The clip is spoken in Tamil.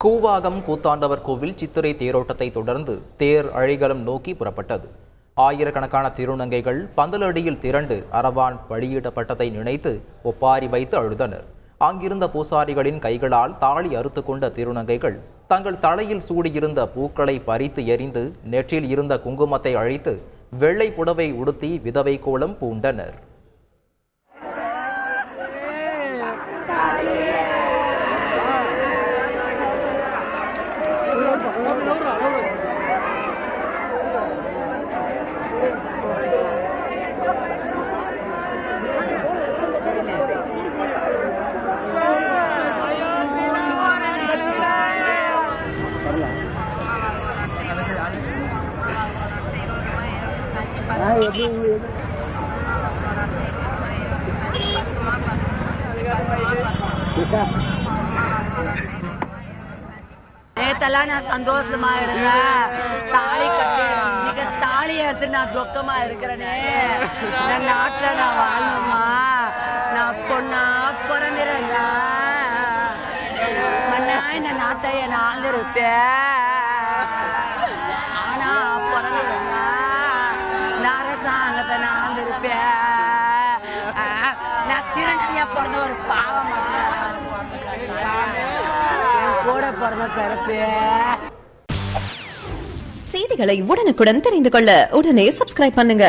கூவாகம் கூத்தாண்டவர் கோவில் சித்திரை தேரோட்டத்தை தொடர்ந்து தேர் அழிகலம் நோக்கி புறப்பட்டது. ஆயிரக்கணக்கான திருநங்கைகள் பந்தலடியில் திரண்டு அரவான் வெளியிடப்பட்டதை நினைத்து ஒப்பாரி வைத்து அழுதனர். அங்கிருந்த பூசாரிகளின் கைகளால் தாலி அறுத்து கொண்ட திருநங்கைகள் தங்கள் தலையில் சூடியிருந்த பூக்களை பறித்து எறிந்து நெற்றில் இருந்த குங்குமத்தை அழித்து வெள்ளை புடவை உடுத்தி விதவை கோலம் பூண்டனர். நேத்தெல்லாம் நான் சந்தோஷமா இருந்தேன். தாலி கட்டி இன்னைக்கு தாலி எடுத்து நான் துக்கமா இருக்கிறேனே. நான் நாட்டுல நான் வாழணுமா, நான் பொண்ணா பிறந்திருந்தேன் மண்ணா இந்த நாட்டை நான் ஆழ்ந்திருப்பேன். ஆனா பிறந்திருந்தேன் நான் அரசாங்கத்தை நான் ஆழ்ந்திருப்பேன். நான் திருநங்கையா பிறந்த ஒரு பாவமா கூட பிறந்த பிறப்பே. செய்திகளை உடனுக்குடன் தெரிந்து கொள்ள உடனே சப்ஸ்கிரைப் பண்ணுங்க.